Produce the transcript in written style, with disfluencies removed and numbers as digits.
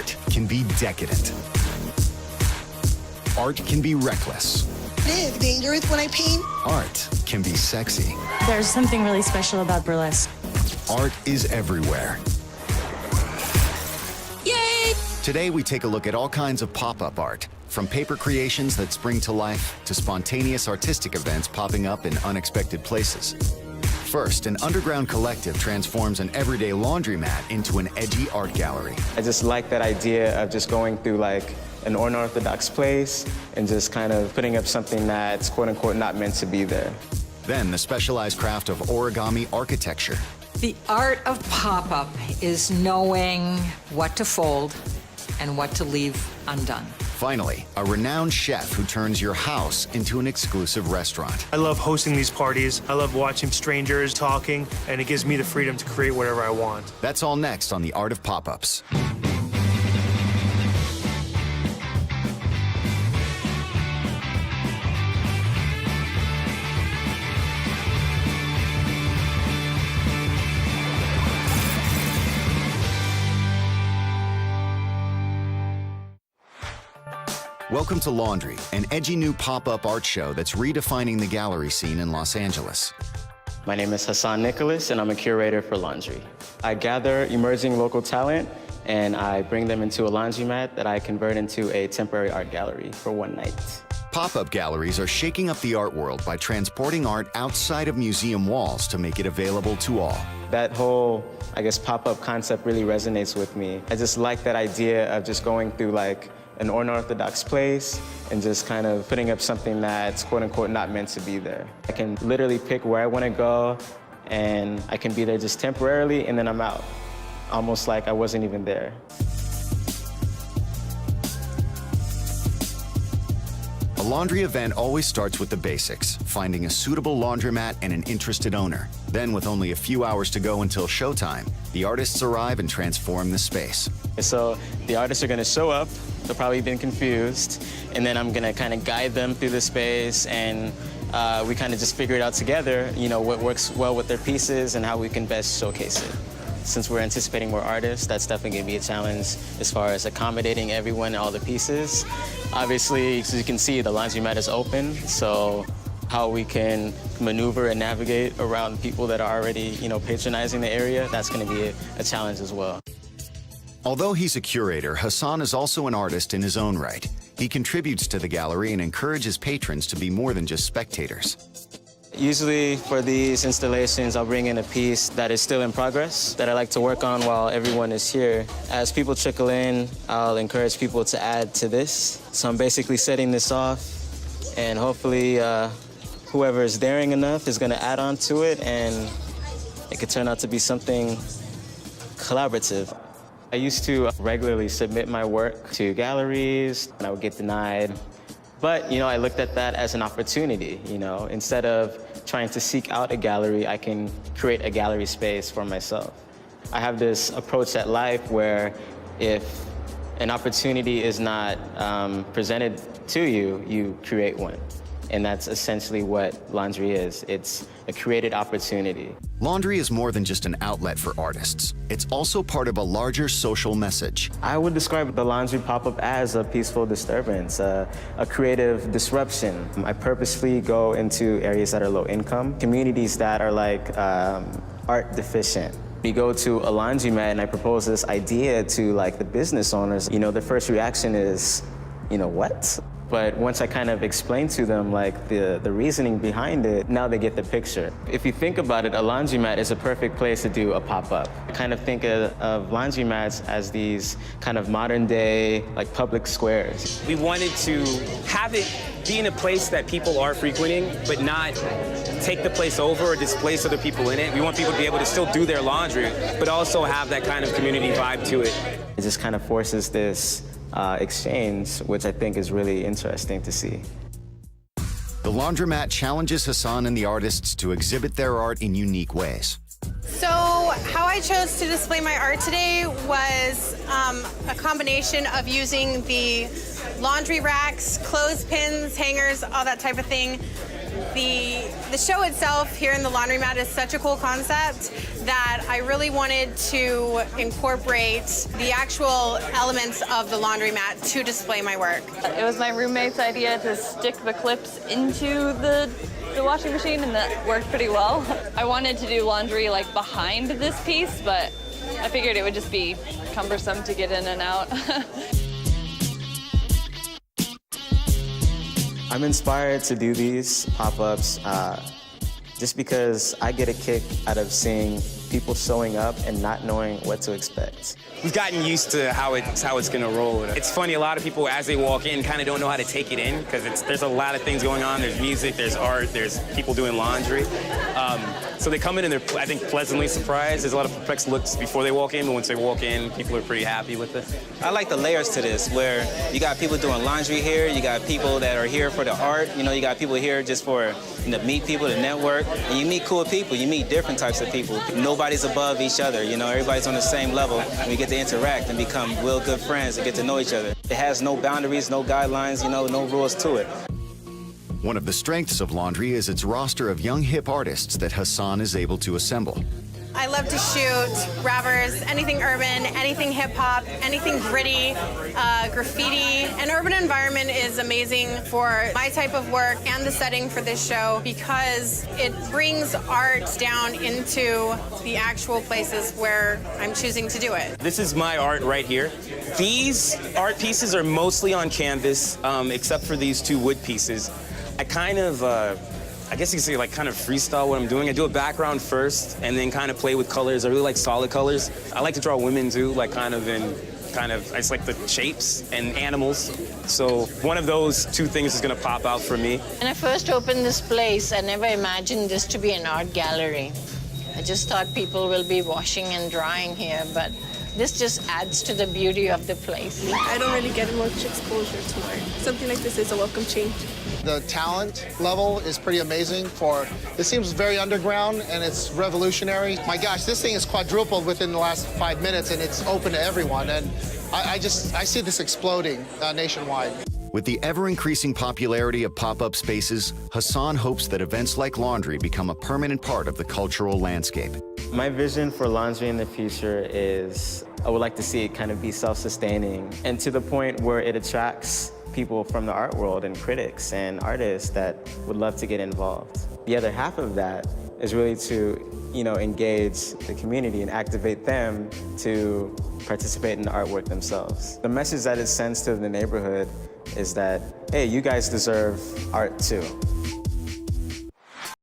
Art can be decadent. Art can be reckless. It is dangerous when I paint. Art can be sexy. There's something really special about burlesque. Art is everywhere. Yay! Today we take a look at all kinds of pop-up art, from paper creations that spring to life to spontaneous artistic events popping up in unexpected places. First, an underground collective transforms an everyday laundromat into an edgy art gallery. I just like that idea of just going through like an unorthodox place and just kind of putting up something that's quote-unquote not meant to be there. Then the specialized craft of origami architecture. The art of pop-up is knowing what to fold and what to leave undone. Finally, a renowned chef who turns your house into an exclusive restaurant. I love hosting these parties. I love watching strangers talking, and it gives me the freedom to create whatever I want. That's all next on The Art of Pop-Ups. Welcome to Laundry, an edgy new pop-up art show that's redefining the gallery scene in Los Angeles. My name is Hassan Nicholas, and I'm a curator for Laundry. I gather emerging local talent, and I bring them into a laundromat that I convert into a temporary art gallery for one night. Pop-up galleries are shaking up the art world by transporting art outside of museum walls to make it available to all. That whole, I guess, pop-up concept really resonates with me. I just like that idea of just going through like an unorthodox place and just kind of putting up something that's quote-unquote not meant to be there. I can literally pick where I want to go, and I can be there just temporarily, and then I'm out, almost like I wasn't even there. A laundry event always starts with the basics, finding a suitable laundromat and an interested owner. Then, with only a few hours to go until showtime, the artists arrive and transform the space. So the artists are going to show up. They'll probably been confused, and then I'm going to kind of guide them through the space, and we kind of just figure it out together, you know, what works well with their pieces and how we can best showcase it. Since we're anticipating more artists, that's definitely going to be a challenge as far as accommodating everyone and all the pieces. Obviously, as you can see, the laundromat is open, so how we can maneuver and navigate around people that are already, you know, patronizing the area, that's going to be a challenge as well. Although he's a curator, Hassan is also an artist in his own right. He contributes to the gallery and encourages patrons to be more than just spectators. Usually for these installations, I'll bring in a piece that is still in progress that I like to work on while everyone is here. As people trickle in, I'll encourage people to add to this. So I'm basically setting this off, and hopefully whoever is daring enough is going to add on to it, and it could turn out to be something collaborative. I used to regularly submit my work to galleries, and I would get denied. But, you know, I looked at that as an opportunity, you know. Instead of trying to seek out a gallery, I can create a gallery space for myself. I have this approach at life where if an opportunity is not presented to you, you create one. And that's essentially what laundry is. It's a created opportunity. Laundry is more than just an outlet for artists. It's also part of a larger social message. I would describe the laundry pop-up as a peaceful disturbance, a creative disruption. I purposely go into areas that are low income, communities that are like art deficient. We go to a laundromat and I propose this idea to like the business owners. You know, the first reaction is, you know, what? But once I kind of explain to them like the reasoning behind it, now they get the picture. If you think about it, a laundromat is a perfect place to do a pop-up. I kind of think of laundromats as these kind of modern day like public squares. We wanted to have it be in a place that people are frequenting, but not take the place over or displace other people in it. We want people to be able to still do their laundry, but also have that kind of community vibe to it. It just kind of forces this exchange, which I think is really interesting to see. The laundromat challenges Hassan and the artists to exhibit their art in unique ways. So how I chose to display my art today was a combination of using the laundry racks, clothespins, hangers, all that type of thing, The show itself here in the laundromat is such a cool concept that I really wanted to incorporate the actual elements of the laundromat to display my work. It was my roommate's idea to stick the clips into the washing machine, and that worked pretty well. I wanted to do laundry like behind this piece, but I figured it would just be cumbersome to get in and out. I'm inspired to do these pop-ups just because I get a kick out of seeing people showing up and not knowing what to expect. We've gotten used to how it's gonna roll. It's funny, a lot of people as they walk in kind of don't know how to take it in because there's a lot of things going on. There's music, there's art, there's people doing laundry. So they come in and they're, I think, pleasantly surprised. There's a lot of perplexed looks before they walk in, but once they walk in, people are pretty happy with it. I like the layers to this, where you got people doing laundry here, you got people that are here for the art, you know, you got people here just for meet people, to network, and you meet cool people, you meet different types of people. Nobody's above each other, you know, everybody's on the same level, and we get to interact and become real good friends and get to know each other. It has no boundaries, no guidelines, you know, no rules to it. One of the strengths of Laundry is its roster of young hip artists that Hassan is able to assemble. I love to shoot rappers, anything urban, anything hip-hop, anything gritty, graffiti. An urban environment is amazing for my type of work and the setting for this show because it brings art down into the actual places where I'm choosing to do it. This is my art right here. These art pieces are mostly on canvas, except for these two wood pieces. I kind of, I guess you could say, like, kind of freestyle what I'm doing. I do a background first and then kind of play with colors. I really like solid colors. I like to draw women too, like I just like the shapes and animals. So one of those two things is gonna pop out for me. When I first opened this place, I never imagined this to be an art gallery. I just thought people will be washing and drying here, but this just adds to the beauty of the place. I don't really get much exposure to art. Something like this is a welcome change. The talent level is pretty amazing it seems very underground and it's revolutionary. My gosh, this thing is quadrupled within the last 5 minutes and it's open to everyone. And I see this exploding nationwide. With the ever-increasing popularity of pop-up spaces, Hassan hopes that events like Laundry become a permanent part of the cultural landscape. My vision for laundry in the future is I would like to see it kind of be self-sustaining and to the point where it attracts people from the art world and critics and artists that would love to get involved. The other half of that is really to, you know, engage the community and activate them to participate in the artwork themselves. The message that it sends to the neighborhood is that, hey, you guys deserve art too.